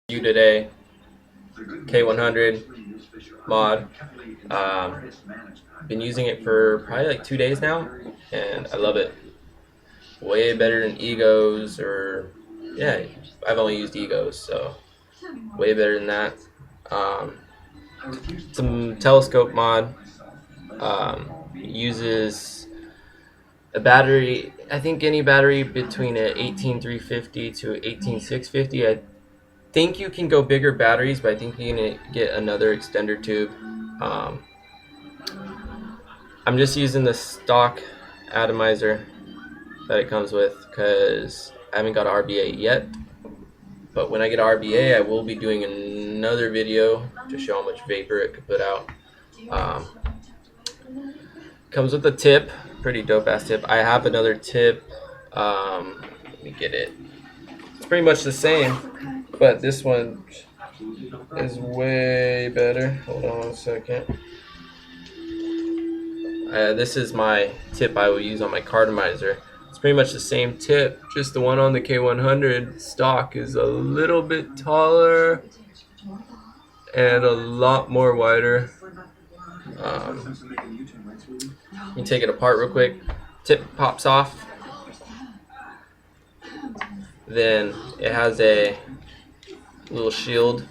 You today, K100 mod. Been using it for probably like 2 days now, and I love it. Way better than Egos, or yeah, I've only used Egos, so way better than that. Some telescope mod. Uses a battery. I think any battery between an 18350 to 18650. I think you can go bigger batteries, but I think you can get another extender tube. I'm just using the stock atomizer that it comes with because I haven't got an RBA yet. But when I get RBA, I will be doing another video to show how much vapor it could put out. Comes with a tip, pretty dope ass tip. I have another tip. Let me get it. It's pretty much the same, but this one is way better. Hold on 1 second. This is my tip I will use on my cartomizer. It's pretty much the same tip, just the one on the K100 stock is a little bit taller and a lot more wider. You take it apart real quick. Tip pops off. Then it has a little shield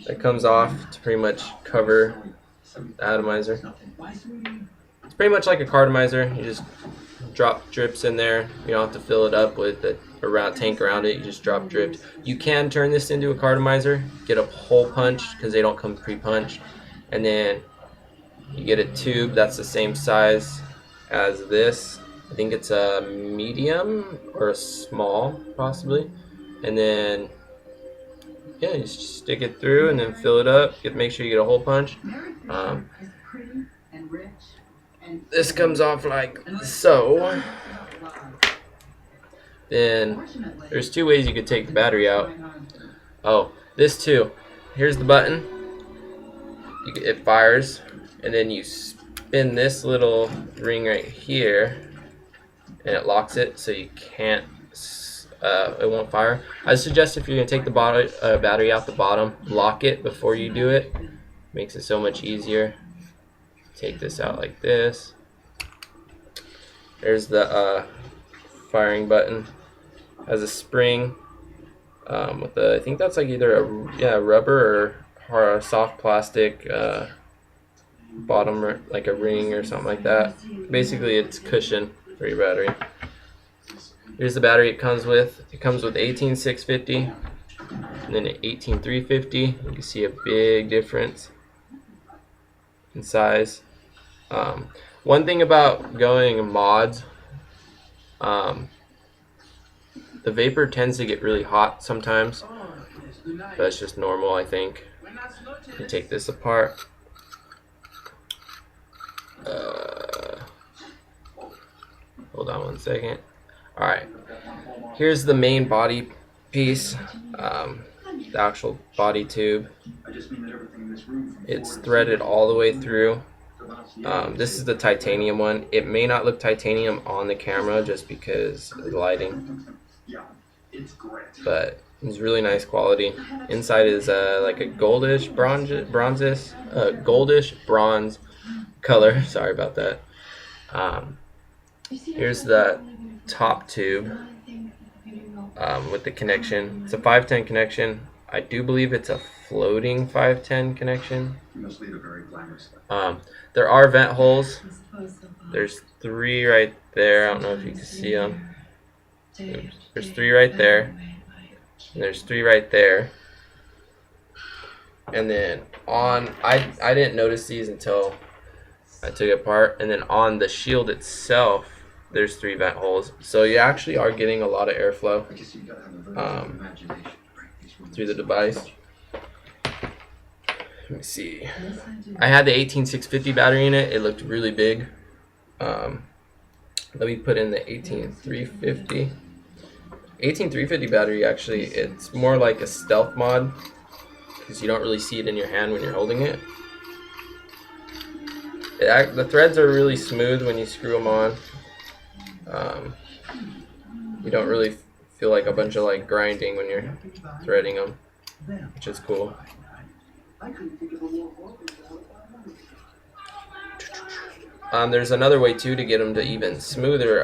that comes off to pretty much cover the atomizer. It's pretty much like a cartomizer. You just drop drips in there. You don't have to fill it up with a tank around it. You just drop drips. You can turn this into a cartomizer, get a hole punch because they don't come pre-punched, and then you get a tube that's the same size as this. I think it's a medium or a small, possibly. And then, yeah, you just stick it through and then fill it up. Make sure you get a hole punch. This comes off like so. Then there's two ways you could take the battery out. Oh, this too. Here's the button. It fires, and then you spin this little ring right here, and it locks it so you can't. It won't fire. I suggest if you're gonna take the battery out the bottom, lock it before you do it. Makes it so much easier. Take this out like this. There's the firing button. Has a spring with I think that's like either a rubber or a soft plastic bottom, like a ring or something like that. Basically, it's cushion for your battery. Here's the battery it comes with. It comes with 18650 and then an 18350. You can see a big difference in size. One thing about going mods, the vapor tends to get really hot sometimes. That's just normal, I think. You take this apart. Hold on 1 second. Alright, here's the main body piece, the actual body tube. It's threaded all the way through. This is the titanium one. It may not look titanium on the camera just because of the lighting, but it's really nice quality. Inside is like a goldish bronze color. Sorry about that. Here's the top tube with the connection. It's a 510 connection. I do believe it's a floating 510 connection. There are vent holes. There's 3 right there. I don't know if you can see them. There's 3 right there. And there's 3 right there. And then I didn't notice these until I took it apart. And then on the shield itself, there's 3 vent holes. So you actually are getting a lot of airflow through the device. Let me see. I had the 18650 battery in it. It looked really big. Let me put in the 18350. 18350 battery, actually, it's more like a stealth mod because you don't really see it in your hand when you're holding it. The threads are really smooth when you screw them on. You don't really feel like a bunch of like grinding when you're threading them. which is cool. There's another way too to get them to even smoother.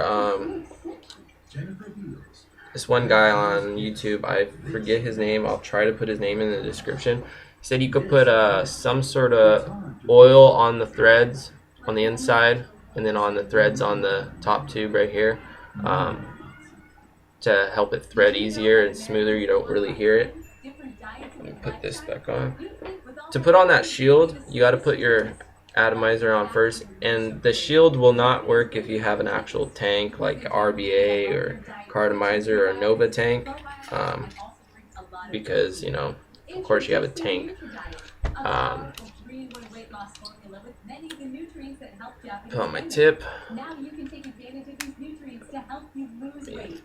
This one guy on YouTube, I forget his name, I'll try to put his name in the description. He said you could put some sort of oil on the threads on the inside and then on the threads on the top tube right here, to help it thread easier and smoother. You don't really hear it. Let me put this back on. To put on that shield, you got to put your atomizer on first, and the shield will not work if you have an actual tank like RBA or Cartomizer or Nova tank, because, you know, of course you have a tank. Put on my tip.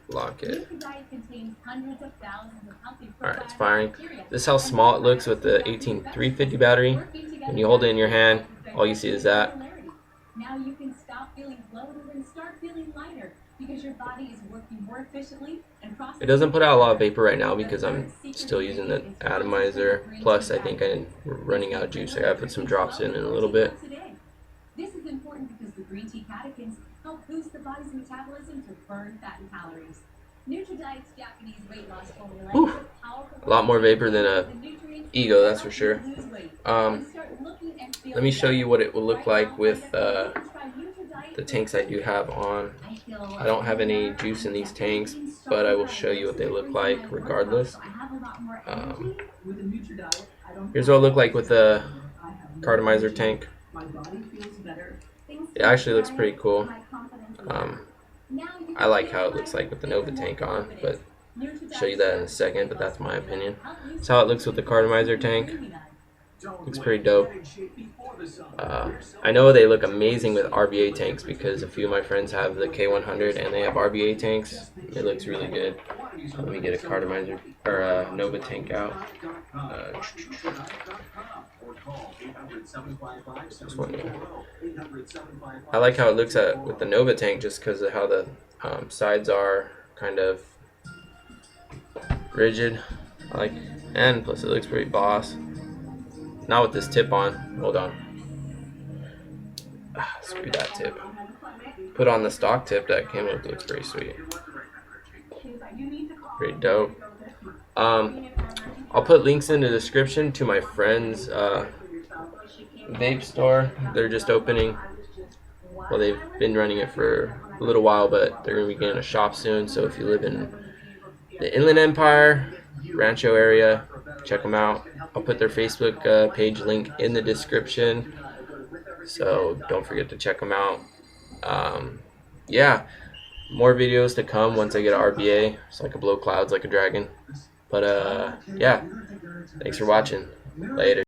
Lock it. Alright, it's firing. This is how small it looks with the 18350 battery. When you hold it in your hand, all you see is that. Now you can stop feeling bloated and start feeling lighter because your body is working more efficiently. It doesn't put out a lot of vapor right now because I'm still using the atomizer. Plus, I think I'm running out of juice. I gotta put some drops in a little bit. This is important because the green tea catechins help boost the body's metabolism to burn fat and calories. NutriDiet's Japanese weight loss formula. A lot more vapor than a Ego, that's for sure. Let me show you what it will look like with the tanks I do have on. I don't have any juice in these tanks, but I will show you what they look like regardless. Here's what it look like with the Cartomizer tank. It actually looks pretty cool. I like how it looks like with the Nova tank on, but I'll show you that in a second, but that's my opinion. That's how it looks with the Cartomizer tank. Looks pretty dope. I know they look amazing with RBA tanks because a few of my friends have the K100 and they have RBA tanks. It looks really good. Let me get a Cartomizer or a Nova tank out. This one here. I like how it looks with the Nova tank just because of how the sides are kind of rigid. And plus it looks pretty boss. Not with this tip on. Hold on. Screw that tip. Put on the stock tip that came with. Looks pretty sweet. Pretty dope. I'll put links in the description to my friend's vape store. They're just opening. Well, they've been running it for a little while, but they're going to be getting a shop soon. So if you live in the Inland Empire, Rancho area, check them out. I'll put their Facebook page link in the description, so don't forget to check them out. Yeah, more videos to come once I get an RBA, so I can blow clouds like a dragon. But yeah, thanks for watching. Later.